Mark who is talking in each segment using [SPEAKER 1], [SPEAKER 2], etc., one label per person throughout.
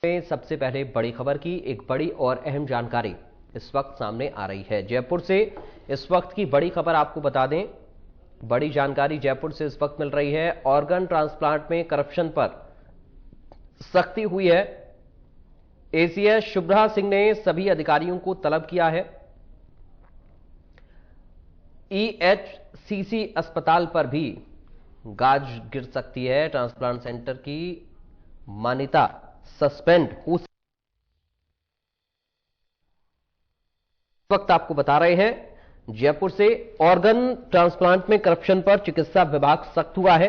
[SPEAKER 1] में सबसे पहले बड़ी खबर की एक बड़ी और अहम जानकारी इस वक्त सामने आ रही है। जयपुर से इस वक्त की बड़ी खबर आपको बता दें, बड़ी जानकारी जयपुर से इस वक्त मिल रही है। ऑर्गन ट्रांसप्लांट में करप्शन पर सख्ती हुई है। एसीएस शुभ्रा सिंह ने सभी अधिकारियों को तलब किया है। ईएचसीसी अस्पताल पर भी गाज गिर सकती है। ट्रांसप्लांट सेंटर की मान्यता सस्पेंड हो। इस वक्त आपको बता रहे हैं जयपुर से, ऑर्गन ट्रांसप्लांट में करप्शन पर चिकित्सा विभाग सख्त हुआ है।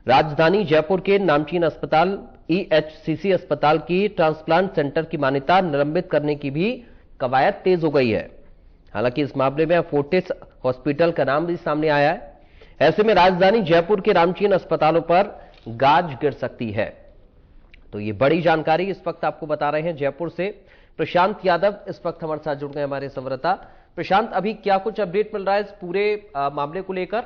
[SPEAKER 1] राजधानी जयपुर के नामचीन अस्पताल ईएचसीसी अस्पताल की ट्रांसप्लांट सेंटर की मान्यता निलंबित करने की भी कवायद तेज हो गई है। हालांकि इस मामले में फोर्टिस हॉस्पिटल का नाम भी सामने आया है। ऐसे में राजधानी जयपुर के नामचीन अस्पतालों पर गाज गिर सकती है। तो ये बड़ी जानकारी इस वक्त आपको बता रहे हैं जयपुर से। प्रशांत यादव इस वक्त हमारे साथ जुड़ गए, हमारे संवाददाता। प्रशांत, अभी क्या कुछ अपडेट मिल रहा है इस पूरे मामले को लेकर?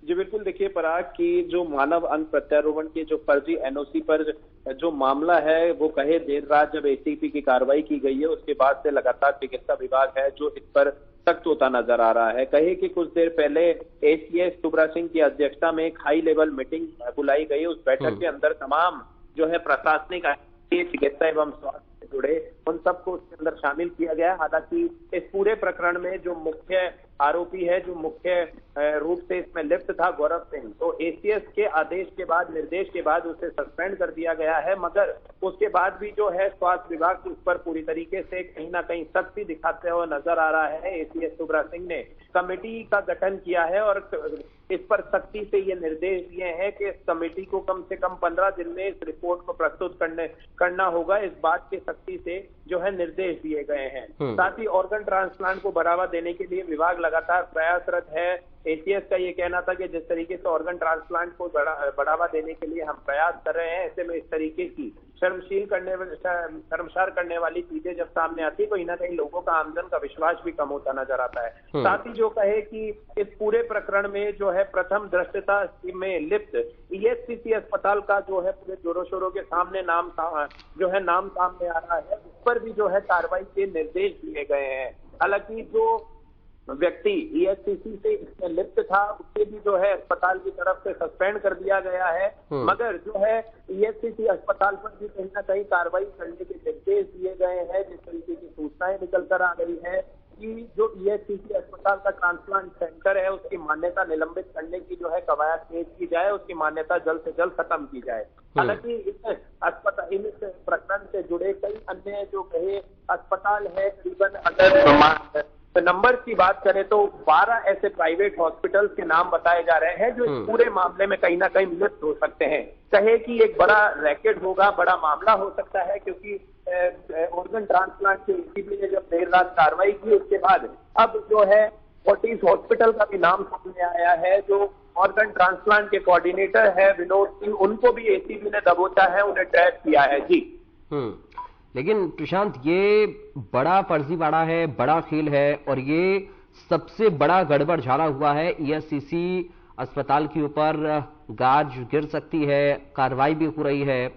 [SPEAKER 2] जी बिल्कुल, देखिए पराग की जो मानव अंग प्रत्यारोपण के जो फर्जी एनओसी पर जो मामला है वो कहे देर रात जब एसीपी की कार्रवाई की गई है, उसके बाद से लगातार चिकित्सा विभाग है जो इस पर सख्त होता नजर आ रहा है। कहे कि कुछ देर पहले एसीएस शुभ्रा सिंह की अध्यक्षता में एक हाई लेवल मीटिंग बुलाई गई। उस बैठक के अंदर तमाम जो है प्रशासनिक चिकित्सा एवं स्वास्थ्य से जुड़े उन सबको उसके अंदर शामिल किया गया। हालांकि इस पूरे प्रकरण में जो मुख्य आरोपी है, जो मुख्य रूप से इसमें लिप्त था, गौरव सिंह, तो एसीएस के आदेश के बाद, निर्देश के बाद उसे सस्पेंड कर दिया गया है। मगर उसके बाद भी जो है स्वास्थ्य विभाग उस पर पूरी तरीके से कहीं ना कहीं सख्ती दिखाते हुए नजर आ रहा है। एसीएस शुभ्रा सिंह ने कमेटी का गठन किया है और इस पर सख्ती से ये निर्देश दिए हैं कि इस कमेटी को कम से कम 15 दिन में इस रिपोर्ट को प्रस्तुत करना होगा। इस बात के सख्ती से जो है निर्देश दिए गए हैं। साथ ही ऑर्गन ट्रांसप्लांट को बढ़ावा देने के लिए विभाग लगातार प्रयासरत है। एसीएस का ये कहना था कि जिस तरीके से ऑर्गन ट्रांसप्लांट को बढ़ावा देने के लिए हम प्रयास कर रहे हैं, ऐसे में इस तरीके की शर्मसार करने वाली चीजें जब सामने आती है, कहीं ना कहीं लोगों का आमजन का विश्वास भी कम होता नजर आता है। साथ ही जो कहे कि इस पूरे प्रकरण में जो है प्रथम दृष्टता में लिप्त ईएचसीसी अस्पताल का जो है पूरे जोरों शोरों के सामने नाम सामने आ रहा है, उस पर भी जो है कार्रवाई के निर्देश दिए गए हैं। हालांकि जो व्यक्ति ईएचसीसी से इसमें लिप्त था उसे भी जो है अस्पताल की तरफ से सस्पेंड कर दिया गया है। मगर जो है ईएचसीसी अस्पताल पर भी कहीं ना कहीं कार्रवाई करने के निर्देश दिए गए हैं। जिस तरीके की सूचनाएं निकल कर आ रही है कि जो ईएचसीसी अस्पताल का ट्रांसप्लांट सेंटर है उसकी मान्यता निलंबित करने की जो है कवायद तेज की जाए, उसकी मान्यता जल्द से जल्द खत्म की जाए। हालांकि इस प्रकरण से जुड़े कई अन्य जो कहे अस्पताल है, करीबन अगर नंबर की बात करें तो 12 ऐसे प्राइवेट हॉस्पिटल्स के नाम बताए जा रहे हैं जो इस पूरे मामले में कहीं ना कहीं लिप्त हो सकते हैं। कहे कि एक बड़ा रैकेट होगा, बड़ा मामला हो सकता है, क्योंकि ऑर्गन ट्रांसप्लांट के एसीपी ने जब देर रात कार्रवाई की उसके बाद अब जो है फोर्टिस हॉस्पिटल का भी नाम सामने आया है। जो ऑर्गन ट्रांसप्लांट के कोऑर्डिनेटर है विनोद सिंह, उनको भी एसीपी ने दबोचा है, उन्हें ट्रैप किया है। जी
[SPEAKER 1] लेकिन प्रशांत, ये बड़ा फर्जीवाड़ा है, बड़ा खेल है और ये सबसे बड़ा गड़बड़ झाड़ा हुआ है। ईएचसीसी अस्पताल के ऊपर गाज गिर सकती है, कार्रवाई भी हो रही है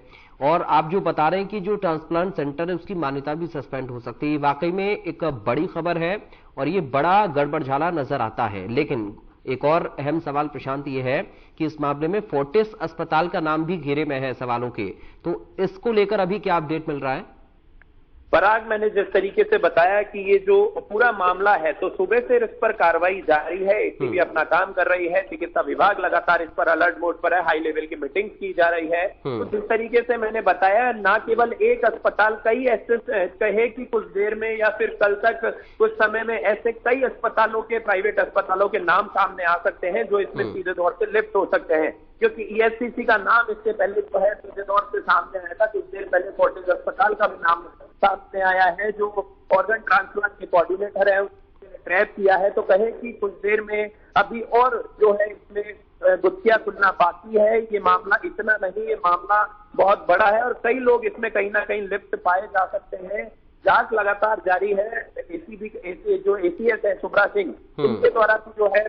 [SPEAKER 1] और आप जो बता रहे हैं कि जो ट्रांसप्लांट सेंटर है उसकी मान्यता भी सस्पेंड हो सकती है। वाकई में एक बड़ी खबर है और ये बड़ा गड़बड़ झाला नजर आता है। लेकिन एक और अहम सवाल प्रशांत ये है कि इस मामले में फोर्टिस अस्पताल का नाम भी घेरे में है सवालों के, तो इसको लेकर अभी क्या अपडेट मिल रहा है?
[SPEAKER 2] पराग, मैंने जिस तरीके से बताया कि ये जो पूरा मामला है तो सुबह से इस पर कार्रवाई जारी है। एसीबी अपना काम कर रही है, चिकित्सा विभाग लगातार इस पर अलर्ट मोड पर है, हाई लेवल की मीटिंग्स की जा रही है। तो जिस तरीके से मैंने बताया, ना केवल एक अस्पताल, कई ऐसे कहे कि कुछ देर में या फिर कल तक कुछ समय में ऐसे कई अस्पतालों के, प्राइवेट अस्पतालों के नाम सामने आ सकते हैं जो इसमें सीधे तौर से लिप्त हो सकते हैं। क्योंकि ईएचसीसी का नाम इससे पहले जो है सीधे तौर से सामने आया था। कुछ देर पहले फोर्टिस अस्पताल का भी नाम सामने आया है। जो ऑर्गन ट्रांसप्लांट के कोऑर्डिनेटर है उसने ट्रैप किया है। तो कहे कि कुछ देर में अभी और जो है इसमें गुत्थियां खुलना बाकी है। ये मामला इतना नहीं, ये मामला बहुत बड़ा है और कई लोग इसमें कहीं ना कहीं लिप्त पाए जा सकते हैं। जांच लगातार जारी है। एसीबी जो एसीएस है शुभ्रा सिंह, उनके द्वारा जो है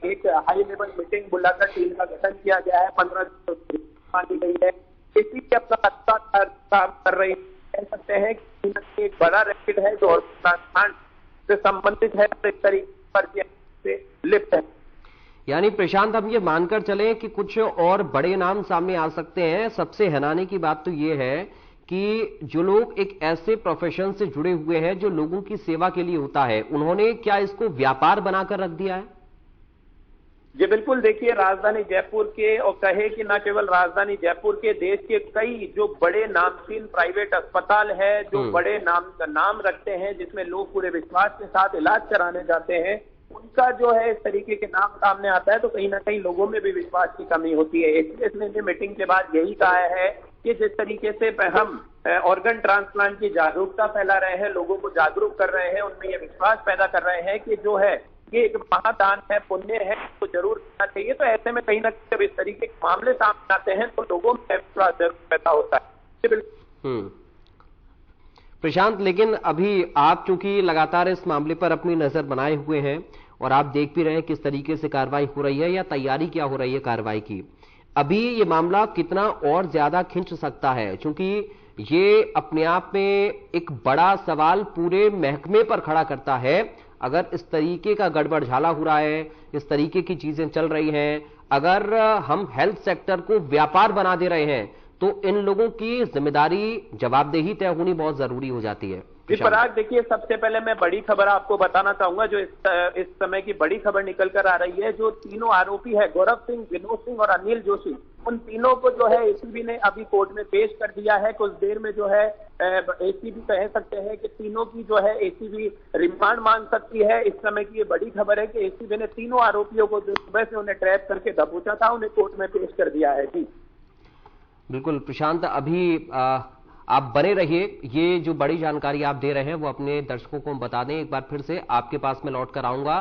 [SPEAKER 2] एक हाई लेवल मीटिंग बुलाकर टीम का गठन किया गया है। 15 दिन मानी गई है इसीलिए अपना अच्छा काम कर रही है। कह सकते हैं कि एक बड़ा रैकेट है जो ट्रांसप्लांट से संबंधित है, इस तरीके पर से लिप्त है।
[SPEAKER 1] यानी प्रशांत, हम ये मानकर चलें कि कुछ और बड़े नाम सामने आ सकते हैं। सबसे हैरानी की बात तो ये है कि जो लोग एक ऐसे प्रोफेशन से जुड़े हुए हैं जो लोगों की सेवा के लिए होता है, उन्होंने क्या इसको व्यापार बनाकर रख दिया है?
[SPEAKER 2] जी बिल्कुल, देखिए राजधानी जयपुर के, और कहे कि न केवल राजधानी जयपुर के, देश के कई जो बड़े नामचीन प्राइवेट अस्पताल है, जो बड़े नाम रखते हैं, जिसमें लोग पूरे विश्वास के साथ इलाज कराने जाते हैं, उनका जो है इस तरीके के नाम सामने आता है तो कहीं ना कहीं लोगों में भी विश्वास की कमी होती है। एसीएस ने भी मीटिंग के बाद यही कहा है कि जिस तरीके से हम ऑर्गन ट्रांसप्लांट की जागरूकता फैला रहे हैं, लोगों को जागरूक कर रहे हैं, उनमें यह विश्वास पैदा कर रहे हैं कि जो है ये एक महादान है, पुण्य है, तो जरूर करना चाहिए। तो ऐसे में कहीं ना कहीं जब इस तरीके के मामले सामने आते हैं तो लोगों में विश्वास जरूर पैदा होता है।
[SPEAKER 1] प्रशांत, लेकिन अभी आप चूंकि लगातार इस मामले पर अपनी नजर बनाए हुए हैं और आप देख भी रहे हैं किस तरीके से कार्रवाई हो रही है या तैयारी क्या हो रही है कार्रवाई की, अभी ये मामला कितना और ज्यादा खिंच सकता है? क्योंकि ये अपने आप में एक बड़ा सवाल पूरे महकमे पर खड़ा करता है। अगर इस तरीके का गड़बड़झाला हो रहा है, इस तरीके की चीजें चल रही हैं, अगर हम हेल्थ सेक्टर को व्यापार बना दे रहे हैं, तो इन लोगों की जिम्मेदारी, जवाबदेही तय होनी बहुत जरूरी हो जाती है।
[SPEAKER 2] पराग, देखिए सबसे पहले मैं बड़ी खबर आपको बताना चाहूंगा, जो इस समय की बड़ी खबर निकल कर आ रही है। जो तीनों आरोपी है, गौरव सिंह, विनोद सिंह और अनिल जोशी, उन तीनों को जो है एसीबी ने अभी कोर्ट में पेश कर दिया है। कुछ देर में जो है एसीबी कह सकते हैं कि तीनों की जो है एसीबी रिमांड मांग सकती है। इस समय की ये बड़ी खबर है कि एसीबी ने तीनों आरोपियों को जो सुबह से उन्हें ट्रैप करके दबोचा था, उन्हें कोर्ट में पेश कर दिया है। जी
[SPEAKER 1] बिल्कुल प्रशांत, अभी आप बने रहिए। ये जो बड़ी जानकारी आप दे रहे हैं वो अपने दर्शकों को बता दें। एक बार फिर से आपके पास में लौट कर आऊंगा।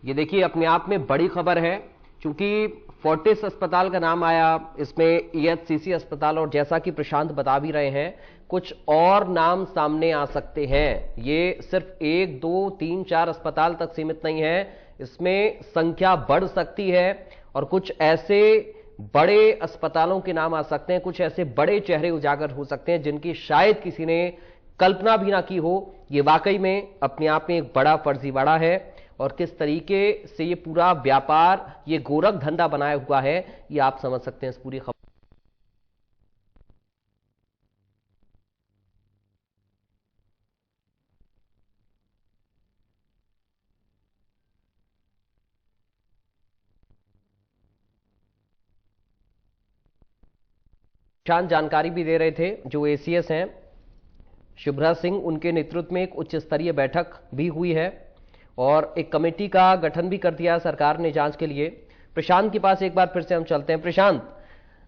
[SPEAKER 1] ये देखिए अपने आप में बड़ी खबर है, क्योंकि फोर्टिस अस्पताल का नाम आया, इसमें ईएचसीसी अस्पताल, और जैसा कि प्रशांत बता भी रहे हैं कुछ और नाम सामने आ सकते हैं। ये सिर्फ 1, 2, 3, 4 अस्पताल तक सीमित नहीं है, इसमें संख्या बढ़ सकती है और कुछ ऐसे बड़े अस्पतालों के नाम आ सकते हैं, कुछ ऐसे बड़े चेहरे उजागर हो सकते हैं जिनकी शायद किसी ने कल्पना भी ना की हो। ये वाकई में अपने आप में एक बड़ा फर्जीवाड़ा है और किस तरीके से ये पूरा व्यापार, ये गोरख धंधा बनाया हुआ है, ये आप समझ सकते हैं इस पूरी खबर। जानकारी भी दे रहे थे जो एसीएस हैं शुभ्रा सिंह, उनके नेतृत्व में एक उच्च स्तरीय बैठक भी हुई है और एक कमेटी का गठन भी कर दिया सरकार ने जांच के लिए। प्रशांत के पास एक बार फिर से हम चलते हैं। प्रशांत,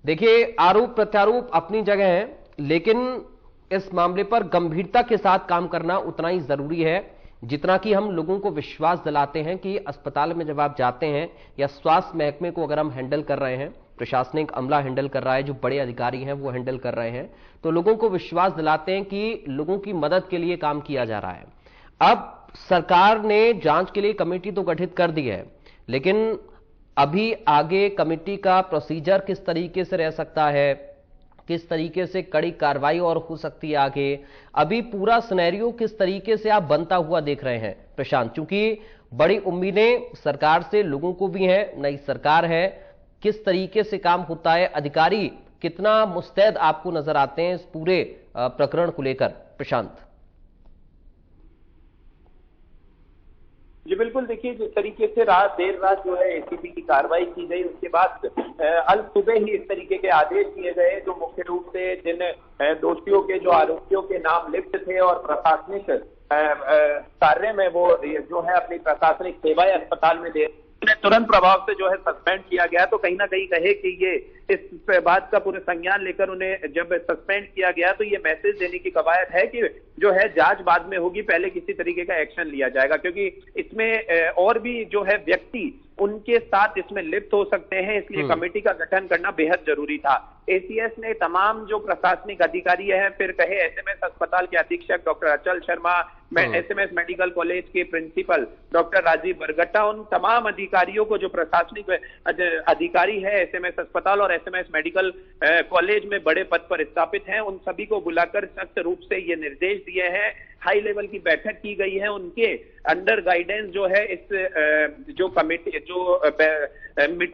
[SPEAKER 1] देखिए आरोप प्रत्यारोप अपनी जगह है, लेकिन इस मामले पर गंभीरता के साथ काम करना उतना ही जरूरी है जितना कि हम लोगों को विश्वास दिलाते हैं कि अस्पताल में जब आप जाते हैं या स्वास्थ्य महकमे को अगर हम हैंडल कर रहे हैं, प्रशासनिक अमला हैंडल कर रहा है, जो बड़े अधिकारी हैं वो हैंडल कर रहे हैं, तो लोगों को विश्वास दिलाते हैं कि लोगों की मदद के लिए काम किया जा रहा है। अब सरकार ने जांच के लिए कमेटी तो गठित कर दी है, लेकिन अभी आगे कमेटी का प्रोसीजर किस तरीके से रह सकता है, किस तरीके से कड़ी कार्रवाई और हो सकती है आगे, अभी पूरा सिनेरियो किस तरीके से आप बनता हुआ देख रहे हैं प्रशांत? क्योंकि बड़ी उम्मीदें सरकार से लोगों को भी हैं, नई सरकार है, किस तरीके से काम होता है, अधिकारी कितना मुस्तैद आपको नजर आते हैं इस पूरे प्रकरण को लेकर प्रशांत?
[SPEAKER 2] जी बिल्कुल, देखिए जिस तरीके से देर रात जो है एसीबी की कार्रवाई की गई, उसके बाद अल सुबह ही इस तरीके के आदेश दिए गए जो मुख्य रूप से जिन दोषियों के, जो आरोपियों के नाम लिप्त थे और प्रशासनिक कार्य में वो जो है अपनी प्रशासनिक सेवाएं अस्पताल में दे, तुरंत प्रभाव से जो है सस्पेंड किया गया। तो कहीं ना कहीं कहे कि ये इस बात का पूरे संज्ञान लेकर उन्हें जब सस्पेंड किया गया तो ये मैसेज देने की कवायद है कि जो है जांच बाद में होगी, पहले किसी तरीके का एक्शन लिया जाएगा, क्योंकि इसमें और भी जो है व्यक्ति उनके साथ इसमें लिप्त हो सकते हैं, इसलिए कमेटी का गठन करना बेहद जरूरी था। एसीएस ने तमाम जो प्रशासनिक अधिकारी हैं, फिर कहे एसएमएस अस्पताल के अधीक्षक डॉक्टर अचल शर्मा, एसएमएस मेडिकल कॉलेज के प्रिंसिपल डॉक्टर राजीव बरगट्टा, उन तमाम अधिकारियों को जो प्रशासनिक अधिकारी है एसएमएस अस्पताल और एसएमएस मेडिकल कॉलेज में बड़े पद पर स्थापित हैं, उन सभी को बुलाकर सख्त रूप से ये निर्देश दिए हैं। हाई लेवल की बैठक की गई है, उनके अंडर गाइडेंस जो है इस जो कमेटी जो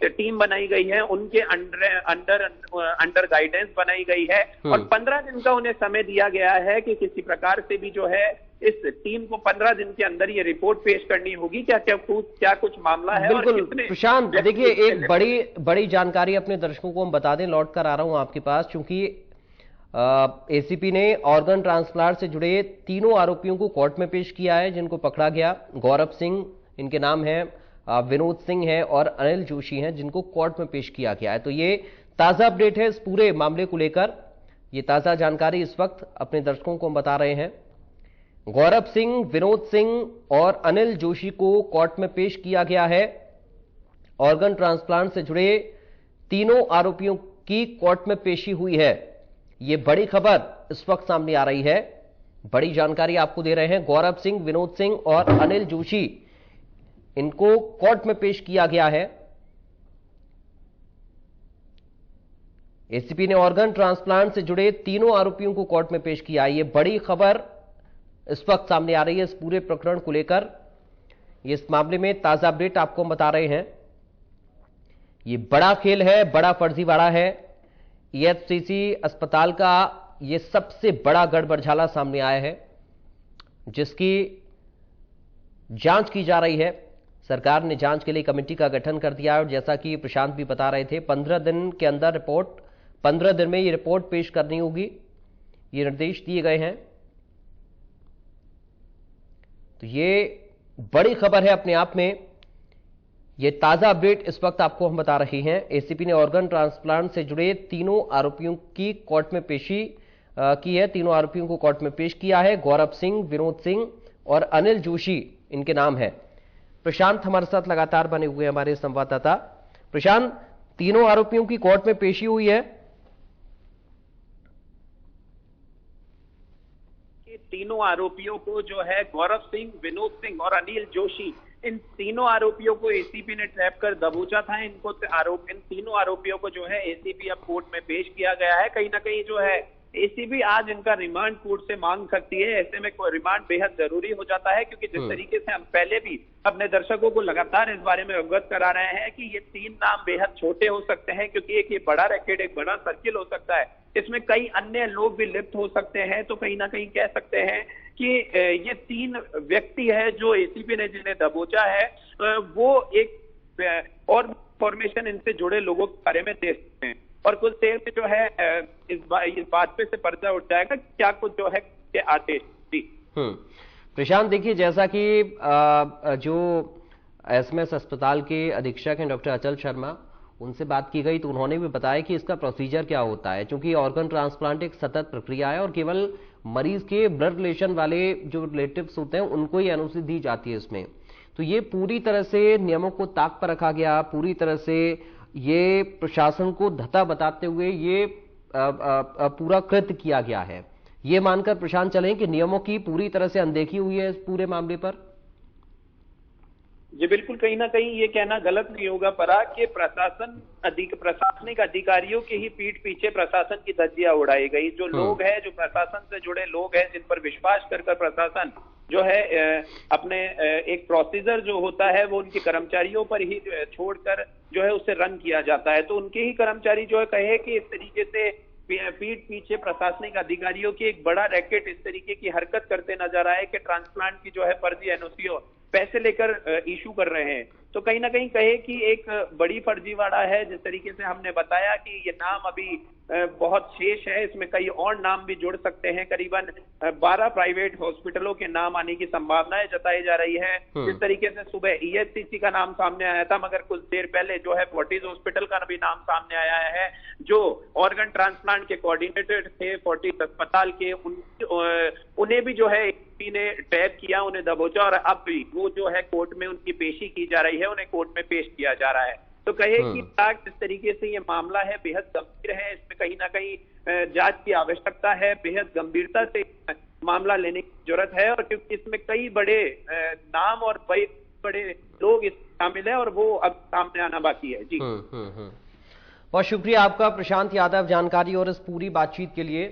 [SPEAKER 2] टीम बनाई गई है उनके अंडर गाइडेंस बनाई गई है और 15 दिन का उन्हें समय दिया गया है कि किसी प्रकार से भी जो है इस टीम को 15 दिन के अंदर ये रिपोर्ट पेश करनी होगी। क्या कुछ मामला है?
[SPEAKER 1] बिल्कुल प्रशांत, देखिए एक बड़ी जानकारी अपने दर्शकों को हम बता दें, लौट कर आ रहा हूं आपके पास, क्योंकि एसीपी ने ऑर्गन ट्रांसप्लांट से जुड़े तीनों आरोपियों को कोर्ट में पेश किया है, जिनको पकड़ा गया। गौरव सिंह इनके नाम है, विनोद सिंह है और अनिल जोशी हैं, जिनको कोर्ट में पेश किया गया है। तो ये ताजा अपडेट है इस पूरे मामले को लेकर, ये ताजा जानकारी इस वक्त अपने दर्शकों को हम बता रहे हैं। गौरव सिंह, विनोद सिंह और अनिल जोशी को कोर्ट में पेश किया गया है। ऑर्गन ट्रांसप्लांट से जुड़े तीनों आरोपियों की कोर्ट में पेशी हुई है। ये बड़ी खबर इस वक्त सामने आ रही है, बड़ी जानकारी आपको दे रहे हैं। गौरव सिंह, विनोद सिंह और अनिल जोशी, इनको कोर्ट में पेश किया गया है। एसीपी ने ऑर्गन ट्रांसप्लांट से जुड़े तीनों आरोपियों को कोर्ट में पेश किया। ये बड़ी खबर इस वक्त सामने आ रही है इस पूरे प्रकरण को लेकर। ये इस मामले में ताजा अपडेट आपको हम बता रहे हैं। ये बड़ा खेल है, बड़ा फर्जीवाड़ा है। ईएससीसी अस्पताल का ये सबसे बड़ा गड़बड़झाला सामने आया है, जिसकी जांच की जा रही है। सरकार ने जांच के लिए कमेटी का गठन कर दिया है और जैसा कि प्रशांत भी बता रहे थे, 15 दिन के अंदर रिपोर्ट, 15 दिन में ये रिपोर्ट पेश करनी होगी, ये निर्देश दिए गए हैं। तो ये बड़ी खबर है अपने आप में। ये ताजा अपडेट इस वक्त आपको हम बता रहे हैं। एसीपी ने ऑर्गन ट्रांसप्लांट से जुड़े तीनों आरोपियों की कोर्ट में पेशी की है, तीनों आरोपियों को कोर्ट में पेश किया है। गौरव सिंह, विनोद सिंह और अनिल जोशी इनके नाम है। प्रशांत हमारे साथ लगातार बने हुए हैं, हमारे संवाददाता। प्रशांत, तीनों आरोपियों की कोर्ट में पेशी हुई है।
[SPEAKER 2] तीनों आरोपियों को जो है गौरव सिंह, विनोद सिंह और अनिल जोशी, इन तीनों आरोपियों को एसीपी ने ट्रैप कर दबोचा था। इन तीनों आरोपियों को जो है एसीपी अब कोर्ट में पेश किया गया है। कहीं ना कहीं जो है एसीबी आज इनका रिमांड कोर्ट से मांग सकती है। ऐसे में रिमांड बेहद जरूरी हो जाता है, क्योंकि जिस तरीके से हम पहले भी अपने दर्शकों को लगातार इस बारे में अवगत करा रहे हैं कि ये 3 नाम बेहद छोटे हो सकते हैं, क्योंकि एक ये बड़ा रैकेट, एक बड़ा सर्किल हो सकता है, इसमें कई अन्य लोग भी लिप्त हो सकते हैं। तो कहीं ना कहीं कह सकते हैं कि ये 3 व्यक्ति है जो एसीपी ने जिन्हें दबोचा है, वो एक और इंफॉर्मेशन इनसे जुड़े लोगों के बारे में दे सकते हैं और कुछ देर में जो है इस बात पे से पर्दा उठ जाएगा क्या कुछ जो है के आते।
[SPEAKER 1] प्रशांत, देखिए जैसा कि जो एसएमएस अस्पताल के अधीक्षक हैं डॉक्टर अचल शर्मा, उनसे बात की गई तो उन्होंने भी बताया कि इसका प्रोसीजर क्या होता है, क्योंकि ऑर्गन ट्रांसप्लांट एक सतत प्रक्रिया है और केवल मरीज के ब्लड रिलेशन वाले जो रिलेटिव्स होते हैं उनको ही एनओसी दी जाती है इसमें। तो ये पूरी तरह से नियमों को ताक पर रखा गया, पूरी तरह से ये प्रशासन को धता बताते हुए ये पूरा कृत्य किया गया है। ये मानकर प्रशांत चलें कि नियमों की पूरी तरह से अनदेखी हुई है इस पूरे मामले पर।
[SPEAKER 2] जी बिल्कुल, कहीं ना कहीं ये कहना गलत नहीं होगा पराग कि प्रशासनिक अधिकारियों के ही पीठ पीछे प्रशासन की धज्जियां उड़ाई गई। जो लोग हैं, जो प्रशासन से जुड़े लोग हैं, जिन पर विश्वास कर प्रशासन जो है अपने एक प्रोसीजर जो होता है वो उनके कर्मचारियों पर ही छोड़कर जो है उसे रन किया जाता है। तो उनके ही कर्मचारी जो है कहे कि इस तरीके से पीठ पीछे प्रशासनिक अधिकारियों की एक बड़ा रैकेट इस तरीके की हरकत करते नजर आए कि ट्रांसप्लांट की जो है फर्जी एनओसी पैसे लेकर इशू कर रहे हैं। तो कहीं ना कहीं कहे कि एक बड़ी फर्जीवाड़ा है। जिस तरीके से हमने बताया कि ये नाम अभी बहुत शेष है, इसमें कई और नाम भी जुड़ सकते हैं। करीबन 12 प्राइवेट हॉस्पिटलों के नाम आने की संभावनाएं जताई जा रही है। जिस तरीके से सुबह ईएससीसी का नाम सामने आया था, मगर कुछ देर पहले जो है फोर्टिस हॉस्पिटल का भी नाम सामने आया है, जो ऑर्गन ट्रांसप्लांट के कोऑर्डिनेटर थे फोर्टिस अस्पताल के, उन्हें भी जो है ने टैग किया, उन्हें दबोचा, और अब भी वो जो है कोर्ट में उनकी पेशी की जा रही है, उन्हें कोर्ट में पेश किया जा रहा है। तो कहे कि जिस तरीके से ये मामला है बेहद गंभीर है, इसमें कहीं ना कहीं जांच की आवश्यकता है, बेहद गंभीरता से मामला लेने की जरूरत है। और क्योंकि इसमें कई बड़े नाम और बड़े लोग इसमें शामिल है और वो अब सामने आना बाकी है। जी
[SPEAKER 1] बहुत शुक्रिया आपका प्रशांत यादव जानकारी और इस पूरी बातचीत के लिए।